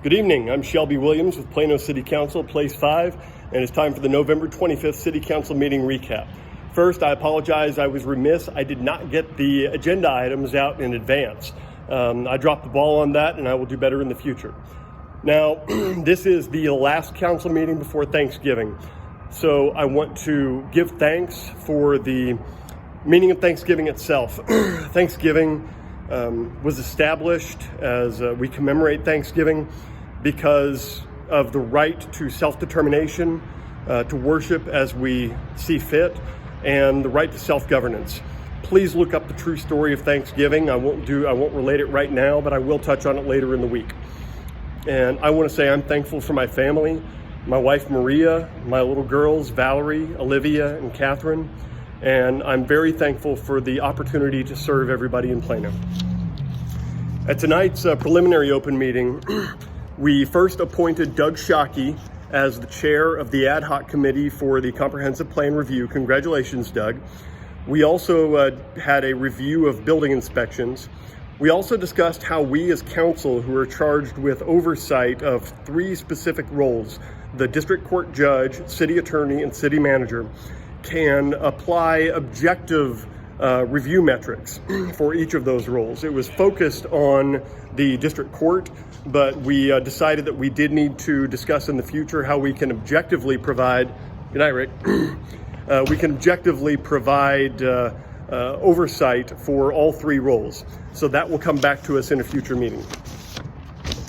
Good evening, I'm Shelby Williams with Plano City Council, Place 5, and it's time for the November 25th City Council meeting recap. First, I apologize, I was remiss. I did not get the agenda items out in advance. I dropped the ball on that, and I will do better in the future. Now, this is the last council meeting before Thanksgiving, so I want to give thanks for the meaning of Thanksgiving itself. Thanksgiving was established as we commemorate Thanksgiving because of the right to self-determination, to worship as we see fit, and the right to self-governance. Please look up the true story of Thanksgiving. I won't relate it right now, but I will touch on it later in the week. And I want to say I'm thankful for my family, my wife Maria, my little girls Valerie, Olivia, and Catherine, and I'm very thankful for the opportunity to serve everybody in Plano. At tonight's preliminary open meeting, we first appointed Doug Shockey as the chair of the ad hoc committee for the comprehensive plan review. Congratulations, Doug. We also had a review of building inspections. We also discussed how we as council, who are charged with oversight of 3 specific roles, the district court judge, city attorney, and city manager, can apply objective review metrics for each of those roles. It was focused on the district court, but we decided that we did need to discuss in the future how we can objectively provide, good night, Rick, we can objectively provide oversight for all 3 roles. So that will come back to us in a future meeting.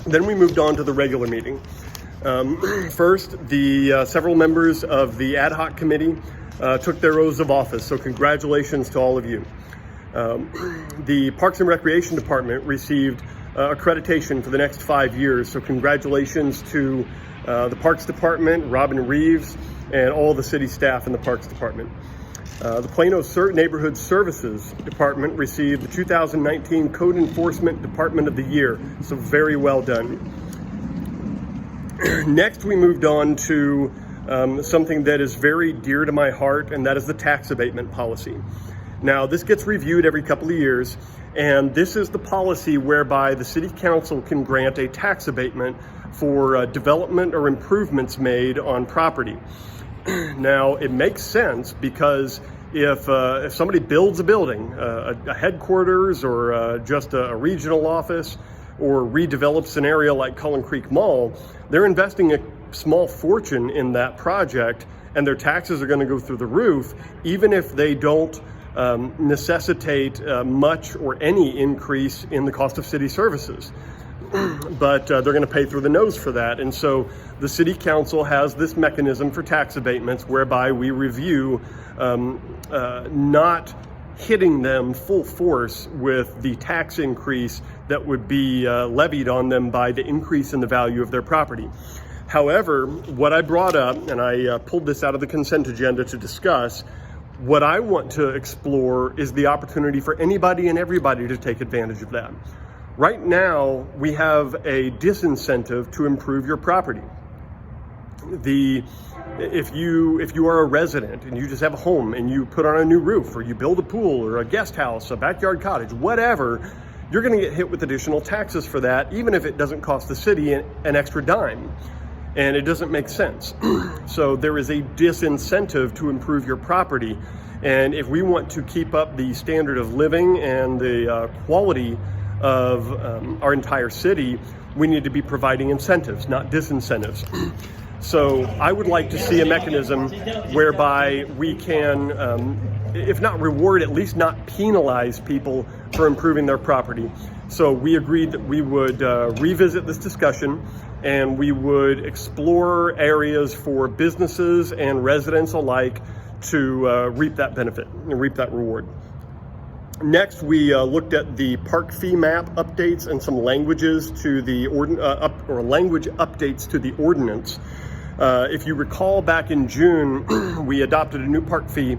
Then we moved on to the regular meeting. First, the several members of the ad hoc committee took their oaths of office, so congratulations to all of you. The Parks and Recreation Department received accreditation for the next 5 years, so congratulations to the Parks Department, Robin Reeves, and all the city staff in the Parks Department. The Plano Neighborhood Services Department received the 2019 Code Enforcement Department of the Year, so very well done. Next, we moved on to something that is very dear to my heart, and that is the tax abatement policy. Now, this gets reviewed every couple of years, and this is the policy whereby the city council can grant a tax abatement for development or improvements made on property. Now, it makes sense because if somebody builds a building, a headquarters or just a regional office, or redevelops an area like Cullen Creek Mall, they're investing a small fortune in that project, and their taxes are going to go through the roof, even if they don't necessitate much or any increase in the cost of city services. But they're going to pay through the nose for that. And so the city council has this mechanism for tax abatements whereby we review not hitting them full force with the tax increase that would be levied on them by the increase in the value of their property. However, what I brought up, and I pulled this out of the consent agenda to discuss, what I want to explore is the opportunity for anybody and everybody to take advantage of that. Right now, we have a disincentive to improve your property. If you are a resident and you just have a home and you put on a new roof, or you build a pool or a guest house, a backyard cottage, whatever, you're going to get hit with additional taxes for that, even if it doesn't cost the city an extra dime. And it doesn't make sense. So there is a disincentive to improve your property. And if we want to keep up the standard of living and the quality of our entire city, we need to be providing incentives, not disincentives. So I would like to see a mechanism whereby we can, if not reward, at least not penalize people for improving their property. So we agreed that we would revisit this discussion, and we would explore areas for businesses and residents alike to reap that benefit and reap that reward. Next, we looked at the park fee map updates and some languages to the language updates to the ordinance. If you recall, back in June, we adopted a new park fee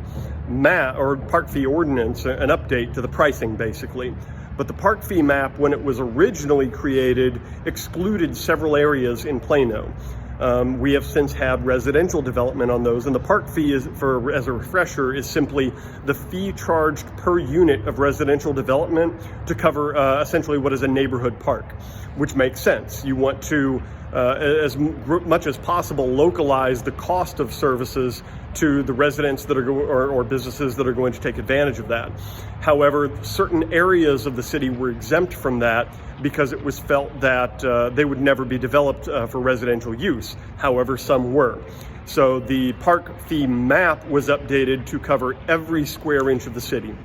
map or park fee ordinance, an update to the pricing, basically. But the park fee map, when it was originally created, excluded several areas in Plano. We have since had residential development on those, and the park fee is, as a refresher, is simply the fee charged per unit of residential development to cover essentially what is a neighborhood park, which makes sense. You want to, as much as possible, localize the cost of services to the residents that are or businesses that are going to take advantage of that. However, certain areas of the city were exempt from that because it was felt that they would never be developed for residential use. However, some were. So the park fee map was updated to cover every square inch of the city,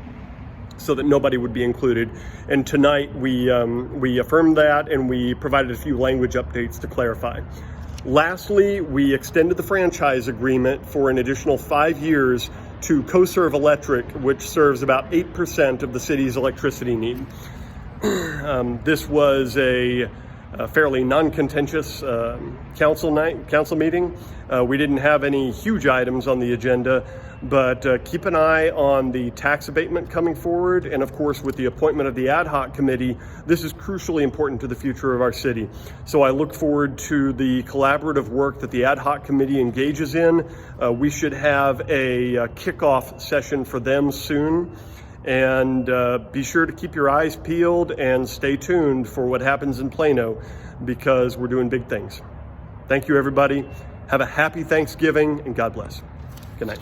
so that nobody would be included. And tonight we affirmed that, and we provided a few language updates to clarify. Lastly, we extended the franchise agreement for an additional 5 years to CoServe Electric, which serves about 8% of the city's electricity need. This was a fairly non-contentious council meeting. We didn't have any huge items on the agenda, but keep an eye on the tax abatement coming forward, and of course with the appointment of the ad hoc committee, this is crucially important to the future of our city. So I look forward to the collaborative work that the ad hoc committee engages in. We should have a kickoff session for them soon. And be sure to keep your eyes peeled and stay tuned for what happens in Plano, because we're doing big things. Thank you, everybody. Have a happy Thanksgiving, and God bless. Good night.